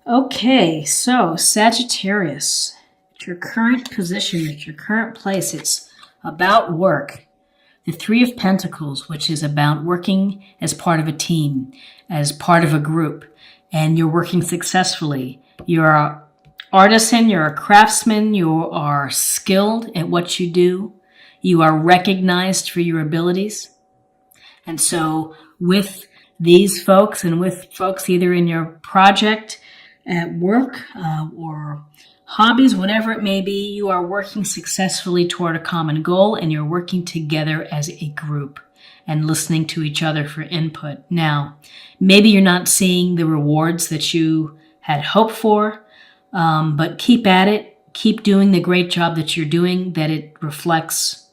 Okay, so Sagittarius, at your current position, at your current place, it's about work. The Three of Pentacles, which is about working as part of a team, as part of a group, and you're working successfully. You're an artisan, you're a craftsman, you are skilled at what you do, you are recognized for your abilities. And so with these folks and with folks either in your project, at work, or hobbies, whatever it may be, you are working successfully toward a common goal and you're working together as a group and listening to each other for input. Now, maybe you're not seeing the rewards that you had hoped for, but keep at it. Keep doing the great job that you're doing, that it reflects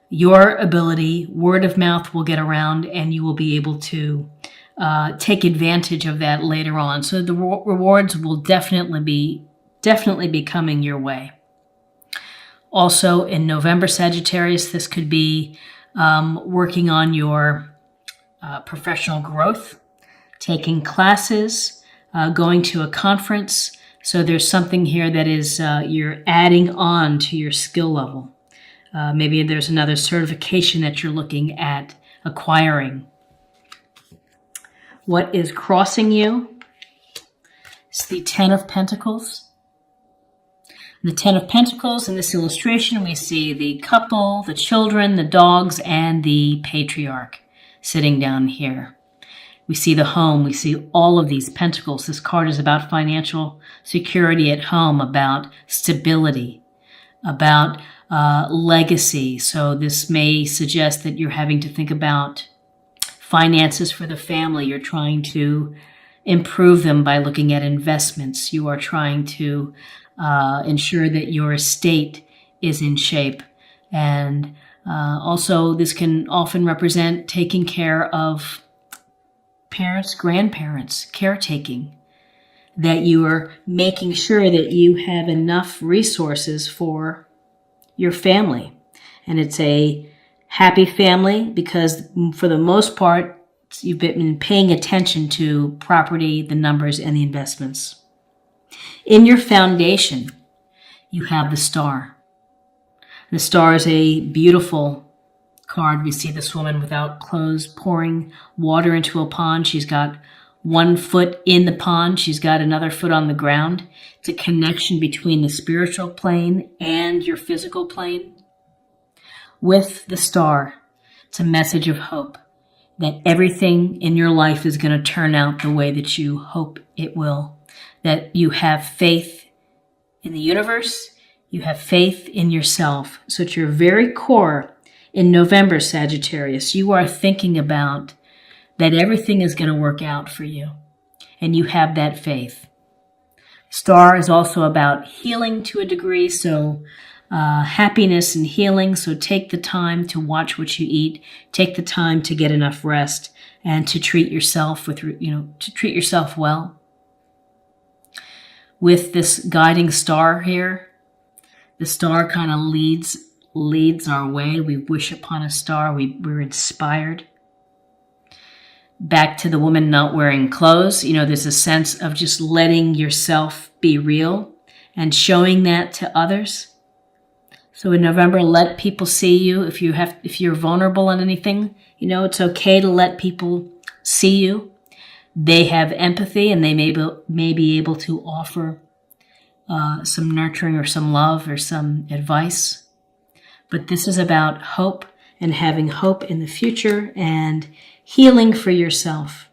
your ability. Word of mouth will get around and you will be able to take advantage of that later on. So the rewards will definitely be coming your way. Also in November, Sagittarius, this could be working on your professional growth, taking classes, going to a conference. So there's something here that is you're adding on to your skill level. Maybe there's another certification that you're looking at acquiring. What is crossing you? It's the Ten of Pentacles. The Ten of Pentacles, in this illustration, we see the couple, the children, the dogs, and the patriarch sitting down here. We see the home. We see all of these pentacles. This card is about financial security at home, about stability, about legacy. So this may suggest that you're having to think about finances for the family. You're trying to improve them by looking at investments. You are trying to ensure that your estate is in shape. And also this can often represent taking care of parents, grandparents, caretaking, that you are making sure that you have enough resources for your family. And it's a happy family because for the most part, you've been paying attention to property, the numbers, and the investments. In your foundation, you have the Star. The Star is a beautiful card. We see this woman without clothes pouring water into a pond. She's got one foot in the pond. She's got another foot on the ground. It's a connection between the spiritual plane and your physical plane. With the Star, it's a message of hope that everything in your life is going to turn out the way that you hope it will. That you have faith in the universe, you have faith in yourself. So at your very core, in November, Sagittarius, you are thinking about that everything is going to work out for you. And you have that faith. Star is also about healing to a degree, so happiness and healing. So take the time to watch what you eat. Take the time to get enough rest and to treat yourself to treat yourself well. With this guiding star here, the star kind of leads our way. We wish upon a star. We're inspired. Back to the woman not wearing clothes. There's a sense of just letting yourself be real and showing that to others. So in November, let people see you. If you're vulnerable in anything, it's okay to let people see you. They have empathy and they may be able to offer some nurturing or some love or some advice. But this is about hope and having hope in the future and healing for yourself.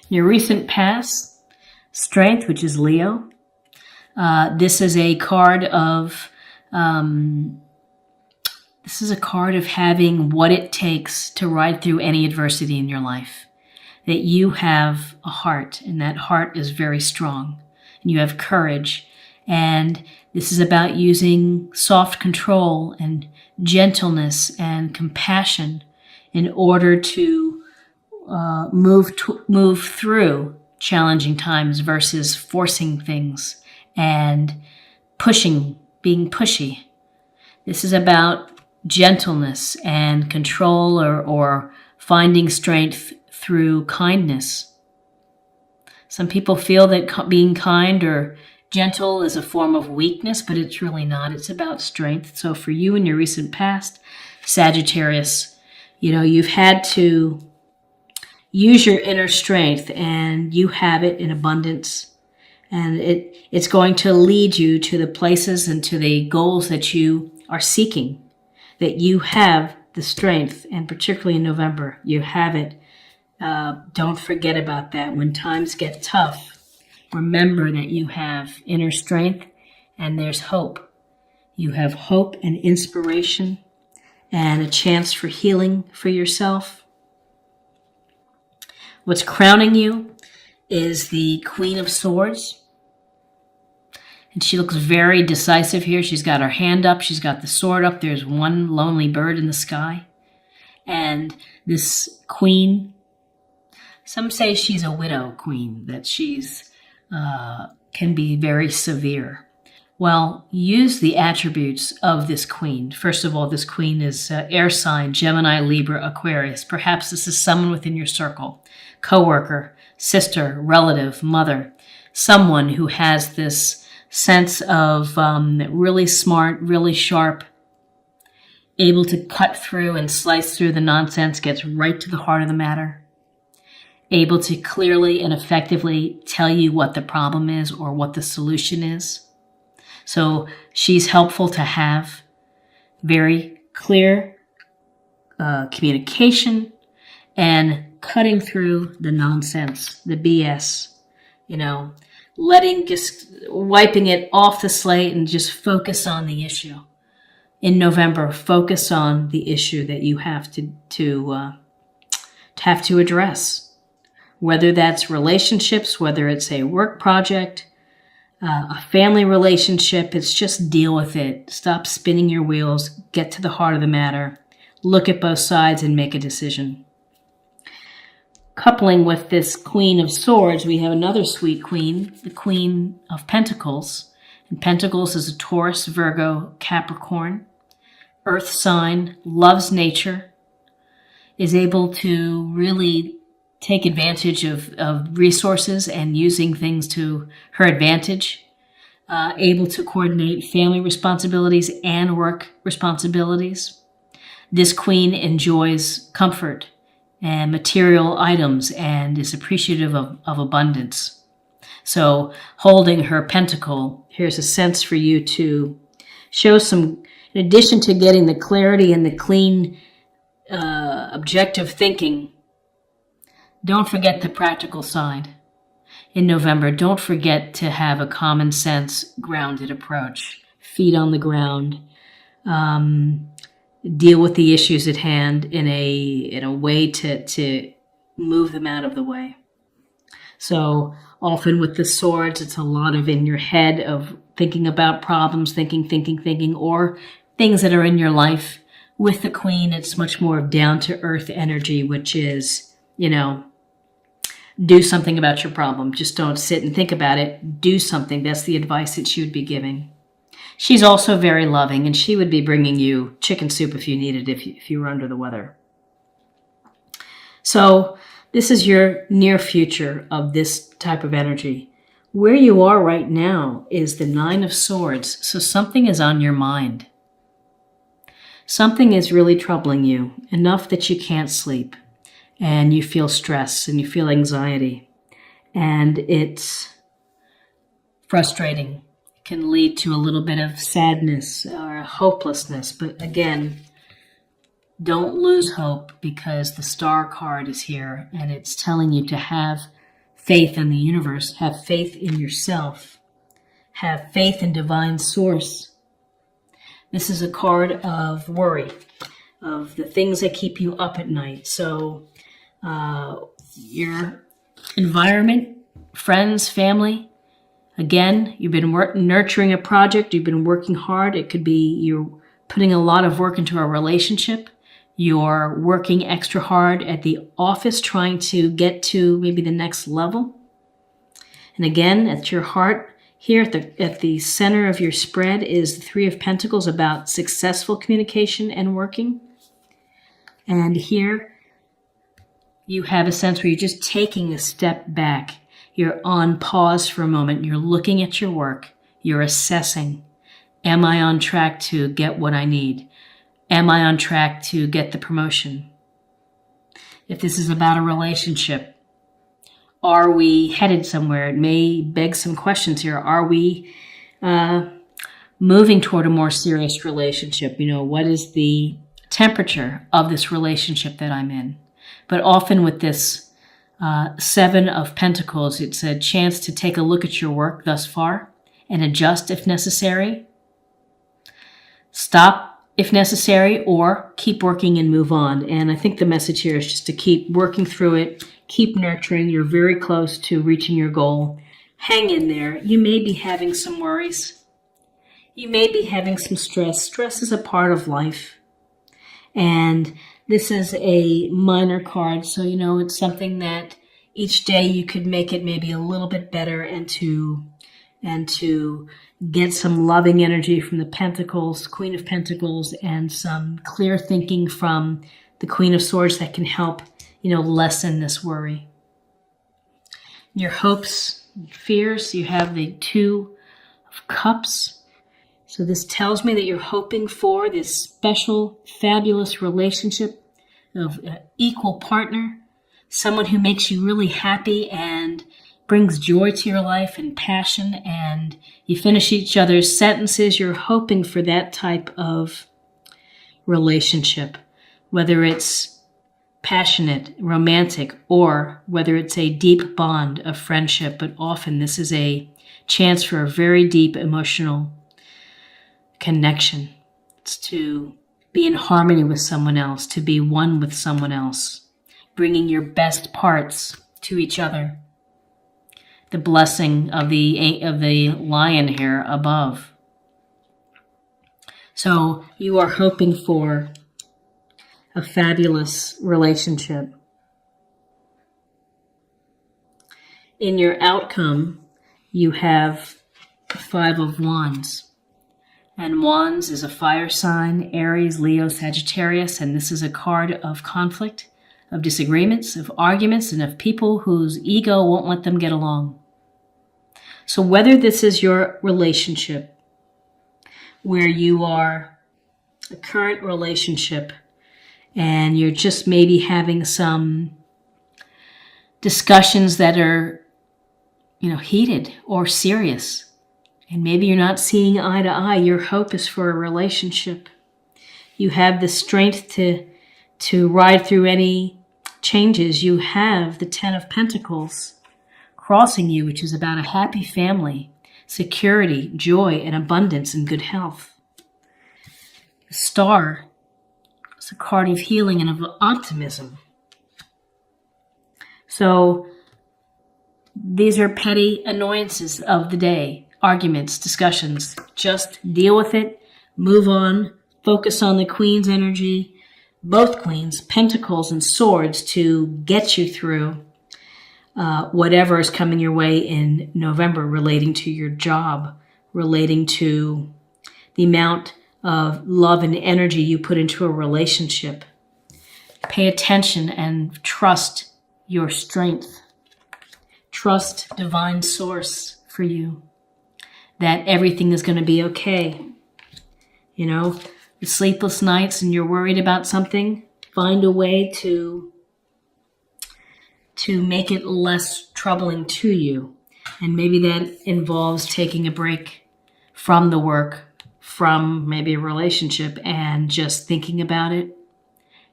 Your recent past, Strength, which is Leo. This is a card of having what it takes to ride through any adversity in your life. That you have a heart, and that heart is very strong. And you have courage. And this is about using soft control and gentleness and compassion in order to move through challenging times versus forcing things and being pushy. This is about gentleness and control or finding strength through kindness. Some people feel that being kind or gentle is a form of weakness, but it's really not. It's about strength. So for you in your recent past, Sagittarius, you've had to use your inner strength, and you have it in abundance. And it's going to lead you to the places and to the goals that you are seeking, that you have the strength, and particularly in November, you have it. Don't forget about that. When times get tough, remember that you have inner strength and there's hope. You have hope and inspiration and a chance for healing for yourself. What's crowning you is the Queen of Swords. And she looks very decisive here. She's got her hand up. She's got the sword up. There's one lonely bird in the sky. And this queen, some say she's a widow queen, that she's can be very severe. Well, use the attributes of this queen. First of all, this queen is air sign, Gemini, Libra, Aquarius. Perhaps this is someone within your circle, coworker, sister, relative, mother, someone who has this sense of really smart, really sharp, able to cut through and slice through the nonsense, gets right to the heart of the matter, able to clearly and effectively tell you what the problem is or what the solution is. So she's helpful to have very clear communication and cutting through the nonsense, the BS, wiping it off the slate and just focus on the issue. In November, focus on the issue that you have to address. Whether that's relationships, whether it's a work project, a family relationship, it's just deal with it. Stop spinning your wheels, get to the heart of the matter, look at both sides and make a decision. Coupling with this Queen of Swords, we have another sweet queen, the Queen of Pentacles. And Pentacles is a Taurus, Virgo, Capricorn, earth sign, loves nature, is able to really take advantage of resources and using things to her advantage, able to coordinate family responsibilities and work responsibilities. This queen enjoys comfort and material items and is appreciative of abundance. So holding her pentacle, here's a sense for you to show some, in addition to getting the clarity and the clean, objective thinking, don't forget the practical side. In November, don't forget to have a common sense, grounded approach. Feet on the ground. Deal with the issues at hand in a way to move them out of the way. So often with the swords, it's a lot of in your head of thinking about problems, thinking, or things that are in your life. With the queen, it's much more of down-to-earth energy, which is, do something about your problem. Just don't sit and think about it. Do something. That's the advice that she would be giving. She's also very loving, and she would be bringing you chicken soup if you needed, if you were under the weather. So this is your near future of this type of energy. Where you are right now is the Nine of Swords, so something is on your mind. Something is really troubling you, enough that you can't sleep, and you feel stress, and you feel anxiety, and it's frustrating. It can lead to a little bit of sadness or hopelessness, but again, don't lose hope, because the Star card is here, and it's telling you to have faith in the universe, have faith in yourself, have faith in divine source. This is a card of worry, of the things that keep you up at night. So your environment, friends, family, again, you've been nurturing a project, you've been working hard. It could be you're putting a lot of work into a relationship. You're working extra hard at the office, trying to get to maybe the next level. And again, at your heart, here at the center of your spread is the Three of Pentacles, about successful communication and working. And here you have a sense where you're just taking a step back. You're on pause for a moment. You're looking at your work. You're assessing. Am I on track to get what I need? Am I on track to get the promotion? If this is about a relationship, are we headed somewhere? It may beg some questions here. Are we moving toward a more serious relationship? What is the temperature of this relationship that I'm in? But often with this Seven of Pentacles, it's a chance to take a look at your work thus far and adjust if necessary. Stop if necessary, or keep working and move on. And I think the message here is just to keep working through it, keep nurturing. You're very close to reaching your goal. Hang in there. You may be having some worries. You may be having some stress. Stress is a part of life. And this is a minor card, so it's something that each day you could make it maybe a little bit better, and to get some loving energy from the Pentacles, Queen of Pentacles, and some clear thinking from the Queen of Swords that can help, lessen this worry. Your hopes, fears, you have the Two of Cups. So this tells me that you're hoping for this special, fabulous relationship of an equal partner, someone who makes you really happy and brings joy to your life and passion, and you finish each other's sentences. You're hoping for that type of relationship, whether it's passionate, romantic, or whether it's a deep bond of friendship. But often this is a chance for a very deep emotional connection. It's to be in harmony with someone else, to be one with someone else, bringing your best parts to each other. The blessing of the lion here above. So you are hoping for a fabulous relationship. In your outcome, you have the Five of Wands. And Wands is a fire sign, Aries, Leo, Sagittarius, and this is a card of conflict, of disagreements, of arguments, and of people whose ego won't let them get along. So whether this is your relationship, where you are a current relationship and you're just maybe having some discussions that are, heated or serious, and maybe you're not seeing eye to eye, your hope is for a relationship. You have the strength to ride through any changes. You have the Ten of Pentacles crossing you, which is about a happy family, security, joy, and abundance and good health. The Star is a card of healing and of optimism. So these are petty annoyances of the day, arguments, discussions. Just deal with it, move on, focus on the Queen's energy, both Queens, Pentacles and Swords, to get you through whatever is coming your way in November, relating to your job, relating to the amount of love and energy you put into a relationship. Pay attention and trust your strength. Trust divine source for you, that everything is going to be okay. The sleepless nights and you're worried about something, find a way to make it less troubling to you. And maybe that involves taking a break from the work, from maybe a relationship, and just thinking about it.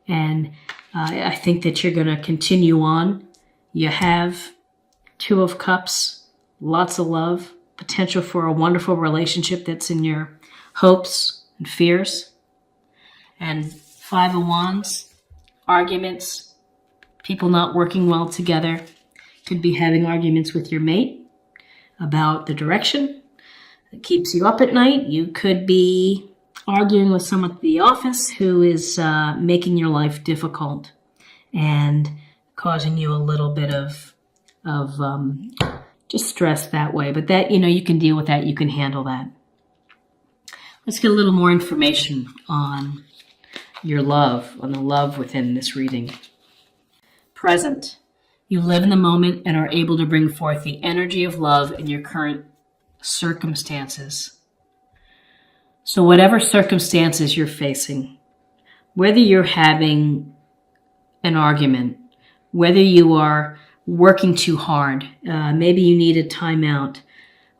And I think that you're going to continue on. You have Two of Cups, lots of love, potential for a wonderful relationship that's in your hopes and fears. And Five of Wands, arguments, people not working well together. Could be having arguments with your mate about the direction that keeps you up at night. You could be arguing with someone at the office who is making your life difficult and causing you a little bit of just stress that way. But that, you can deal with that. You can handle that. Let's get a little more information on your love, on the love within this reading. Present. You live in the moment and are able to bring forth the energy of love in your current circumstances. So whatever circumstances you're facing, whether you're having an argument, whether you are working too hard, maybe you need a timeout.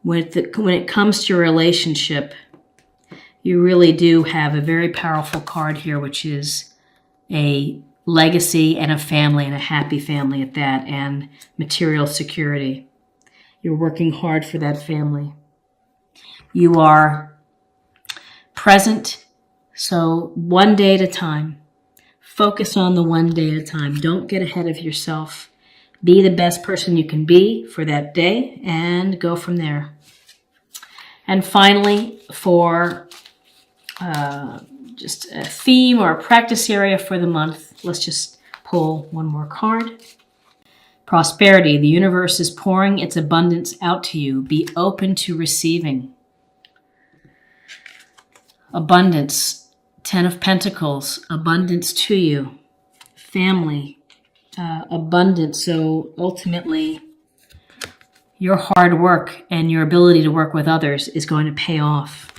When it comes to your relationship, you really do have a very powerful card here, which is a legacy and a family, and a happy family at that, and material security. You're working hard for that family. You are present, so one day at a time. Focus on the one day at a time. Don't get ahead of yourself. Be the best person you can be for that day and go from there. And finally, for just a theme or a practice area for the month, let's just pull one more card. Prosperity. The universe is pouring its abundance out to you. Be open to receiving. Abundance. 10 of Pentacles. Abundance to you. Family. Abundance. So ultimately, your hard work and your ability to work with others is going to pay off.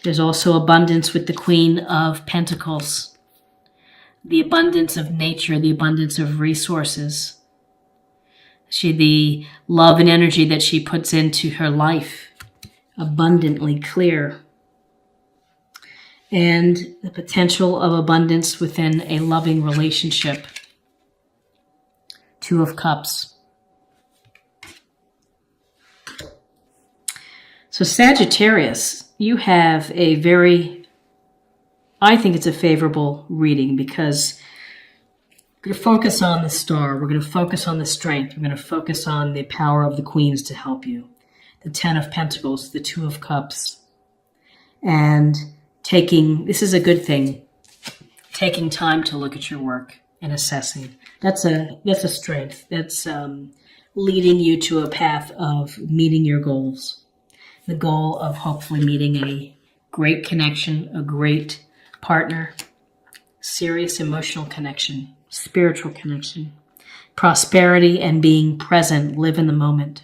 There's also abundance with the Queen of Pentacles. The abundance of nature, the abundance of resources. The love and energy that she puts into her life, abundantly clear. And the potential of abundance within a loving relationship. 2 of Cups. So Sagittarius, you have a I think it's a favorable reading, because we're going to focus on the star. We're going to focus on the strength. We're going to focus on the power of the queens to help you. The 10 of Pentacles, the 2 of Cups. And this is a good thing, taking time to look at your work and assessing. That's a strength. That's leading you to a path of meeting your goals. The goal of hopefully meeting a great connection, a great partner, serious emotional connection, spiritual connection, prosperity, and being present, live in the moment.